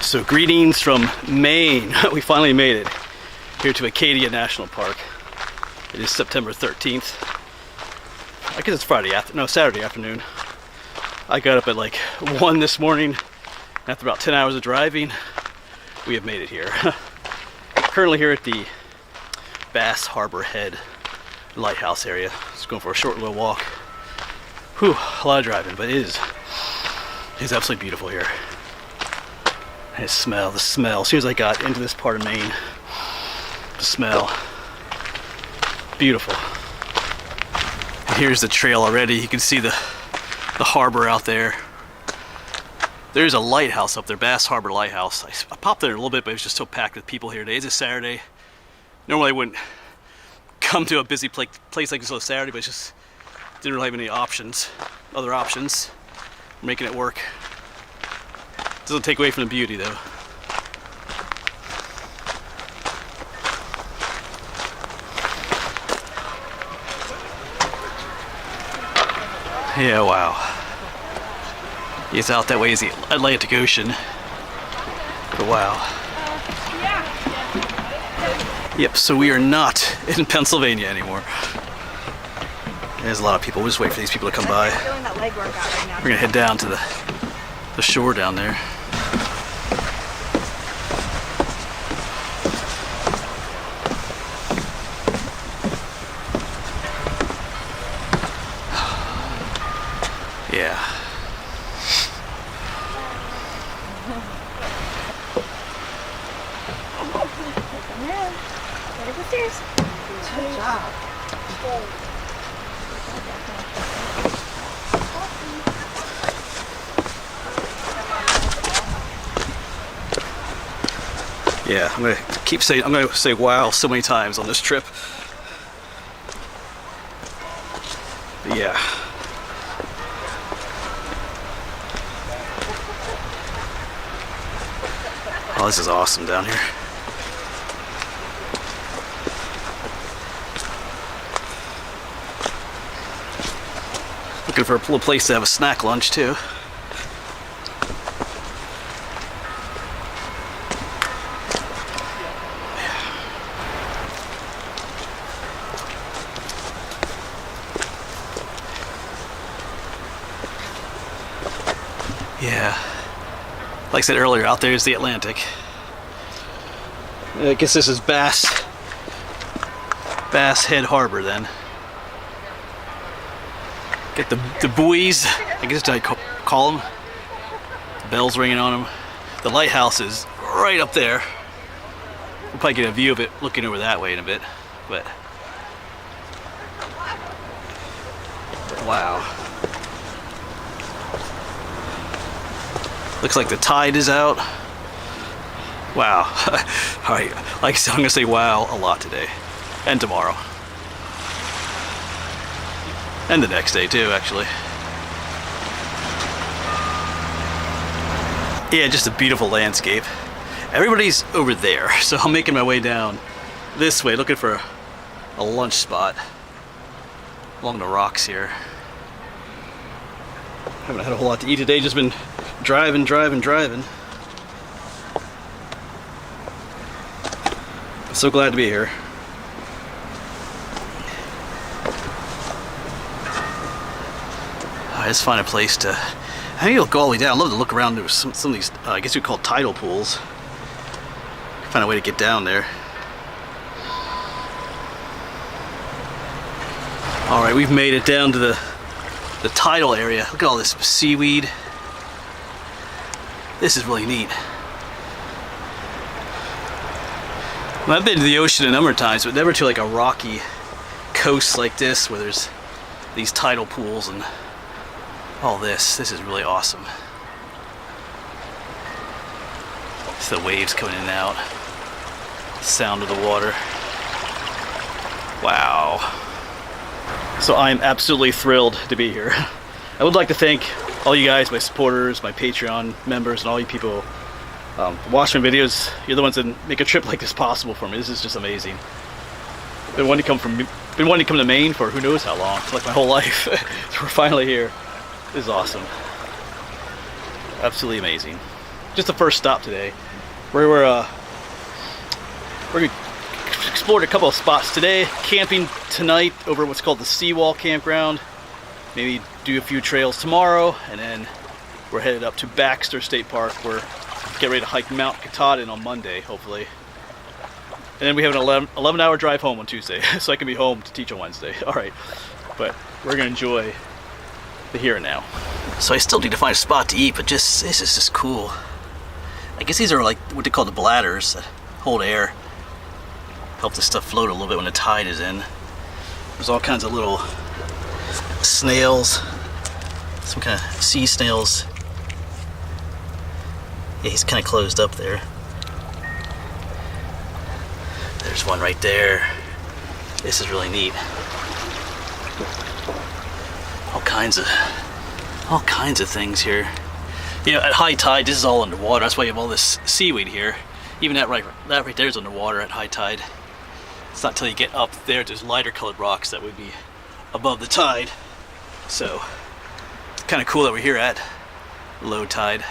So greetings from Maine. We finally made it here to Acadia National Park. It is September 13th. I guess it's Saturday afternoon. I got up at like 1 this morning. After about 10 hours of driving, we have made it here. Currently here at the Bass Harbor Head lighthouse area. Just going for a short little walk. Whew, a lot of driving, but it is absolutely beautiful here. And the smell. As soon as I got into this part of Maine, the smell. Beautiful. And here's the trail already. You can see the harbor out there. There's a lighthouse up there, Bass Harbor Lighthouse. I popped there a little bit, but it was just so packed with people here today. It's a Saturday. Normally I wouldn't come to a busy place like this on a Saturday, but it's just didn't really have any other options. We're making it work. Doesn't take away from the beauty though. Yeah, wow. It's out that way is the Atlantic Ocean. But wow. Yep, so we are not in Pennsylvania anymore. There's a lot of people. We'll just wait for these people to come by. We're gonna head down to the shore down there. Yeah. Good job. Yeah, I'm gonna say wow so many times on this trip. But yeah. Oh, this is awesome down here. Looking for a little place to have a snack lunch too. Yeah. Like I said earlier, out there is the Atlantic. I guess this is Bass Head Harbor then. Get the buoys, I guess that's how you call them. The bells ringing on them. The lighthouse is right up there. We'll probably get a view of it looking over that way in a bit, but wow. Looks like the tide is out. Wow. All right, like I said, I'm gonna say wow a lot today and tomorrow. And the next day too, actually. Yeah, just a beautiful landscape. Everybody's over there, so I'm making my way down this way, looking for a lunch spot along the rocks here. Haven't had a whole lot to eat today, just been driving. I'm so glad to be here. I just find a place to, I think you'll go all the way down. I'd love to look around. There's some of these, I guess we call tidal pools. Find a way to get down there. All right, we've made it down to the tidal area. Look at all this seaweed. This is really neat. Well, I've been to the ocean a number of times, but never to like a rocky coast like this where there's these tidal pools and all this. This is really awesome. It's the waves coming in and out. The sound of the water. Wow. So I'm absolutely thrilled to be here. I would like to thank all you guys, my supporters, my Patreon members, and all you people watch my videos. You're the ones that make a trip like this possible for me. This is just amazing. Been wanting to come to Maine for who knows how long. It's like my whole life. So we're finally here. This is awesome. Absolutely amazing. just the first stop today. We explored a couple of spots today. Camping tonight over what's called the Seawall Campground. Maybe do a few trails tomorrow, and then we're headed up to Baxter State Park. We're getting ready to hike Mount Katahdin on Monday, hopefully. And then we have an 11-hour drive home on Tuesday, so I can be home to teach on Wednesday. All right, but we're gonna enjoy the here and now. So I still need to find a spot to eat, but this is just cool. I guess these are like what they call the bladders that hold air, help the stuff float a little bit when the tide is in. There's all kinds of little snails, some kind of sea snails. Yeah, he's kind of closed up there. There's one right there. This is really neat. All kinds of things here. You know, at high tide, this is all underwater. That's why you have all this seaweed here. Even that right there is underwater at high tide. It's not until you get up there, there's lighter colored rocks that would be above the tide. So it's kind of cool that we're here at low tide.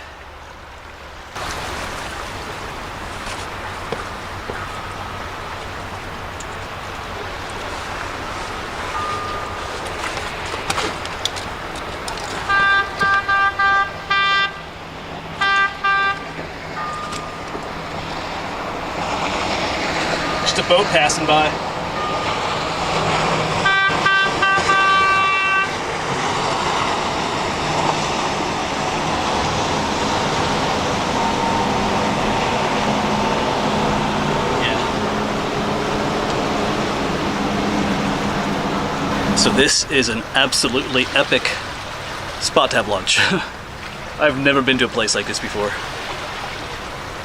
Just a boat passing by. So this is an absolutely epic spot to have lunch. I've never been to a place like this before.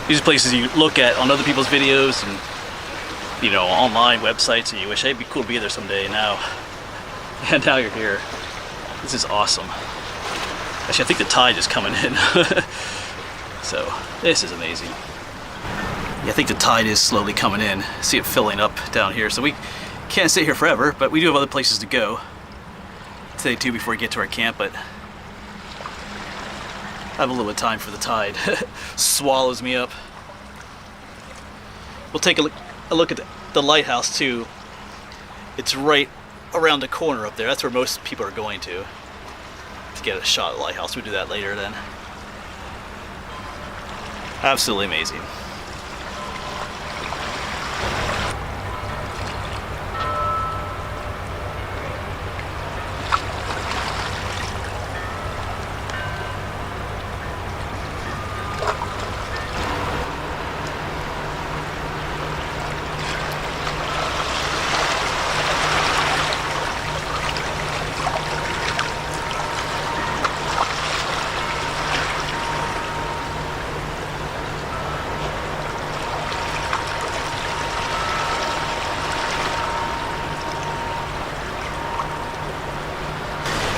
These are places you look at on other people's videos and, you know, online websites, and you wish, hey, it'd be cool to be there someday. Now you're here. This is awesome. Actually, I think the tide is coming in. So this is amazing. Yeah, I think the tide is slowly coming in. See it filling up down here. So we can't stay here forever, but we do have other places to go today too before we get to our camp. But I have a little bit of time for the tide. Swallows me up. We'll take a look at the lighthouse too. It's right around the corner up there. That's where most people are going to get a shot at the lighthouse. We'll do that later then. Absolutely amazing.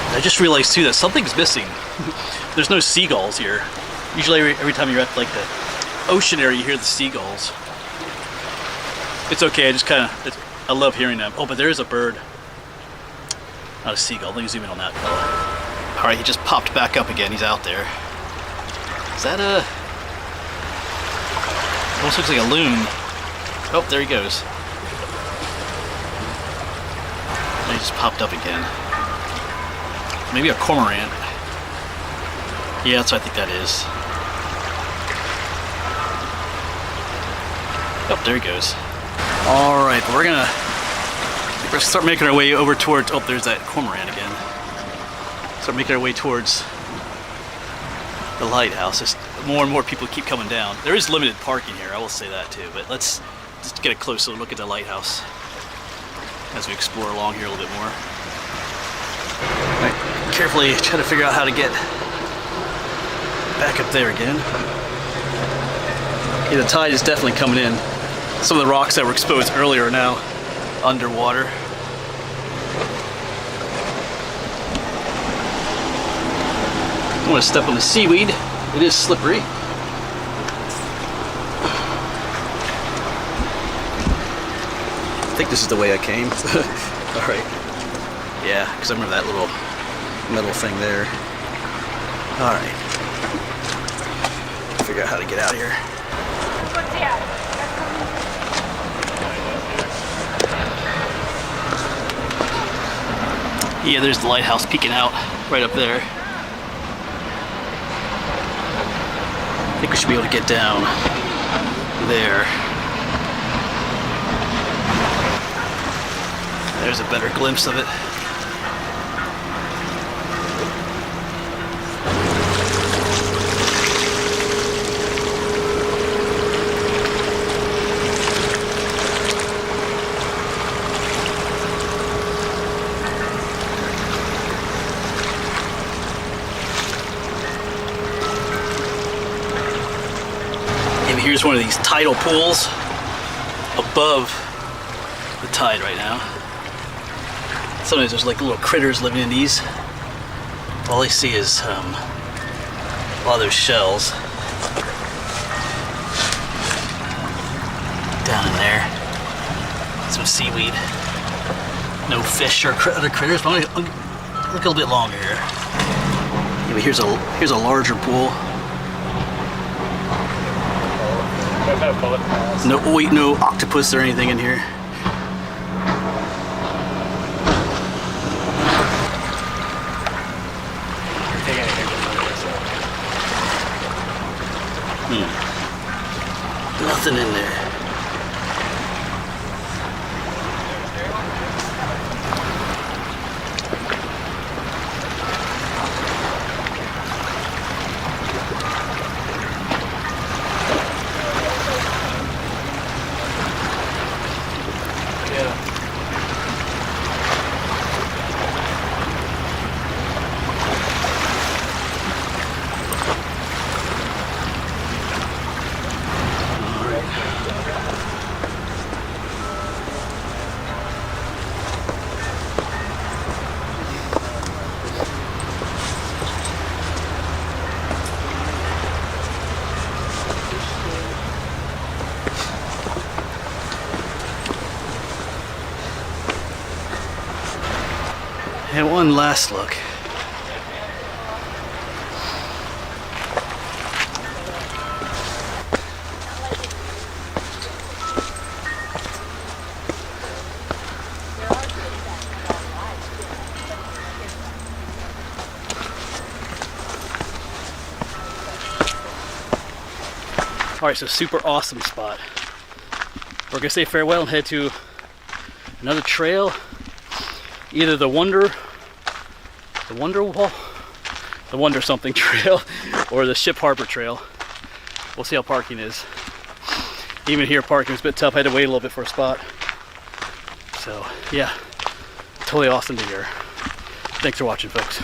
I just realized too that something's missing. There's no seagulls here. Usually every time you're at like the ocean area you hear the seagulls. It's okay, I love hearing them. Oh, but there is a bird. Not a seagull. Let me zoom in on that fella. Alright, he just popped back up again. He's out there. Is that a... almost looks like a loon. Oh, there he goes. And he just popped up again. Maybe a cormorant. Yeah, that's what I think that is. Oh, there he goes. Alright, we're gonna start making our way over towards... oh, there's that cormorant again. Start making our way towards the lighthouse. Just more and more people keep coming down. There is limited parking here, I will say that too, but let's just get a closer look at the lighthouse as we explore along here a little bit more. Right. Carefully try to figure out how to get back up there again. Yeah, the tide is definitely coming in. Some of the rocks that were exposed earlier are now underwater. I don't want to step on the seaweed. It is slippery. I think this is the way I came. Alright. Yeah, because I remember that little metal thing there. Alright. Figure figure out how to get out here. Yeah, there's the lighthouse peeking out right up there. I think we should be able to get down there. There's a better glimpse of it. Maybe here's one of these tidal pools above the tide right now. Sometimes there's like little critters living in these. All I see is a lot of those shells down in there. Some seaweed. No fish or other critters. But I'm gonna look a little bit longer here. Maybe here's a larger pool. No octopus or anything in here. Nothing in there. And one last look. All right, so super awesome spot. We're gonna say farewell and head to another trail, either the Wonder something trail or the Ship Harbor trail. We'll see how parking is. Even here, parking was a bit tough. I had to wait a little bit for a spot. So yeah, totally awesome to hear. Thanks for watching, folks.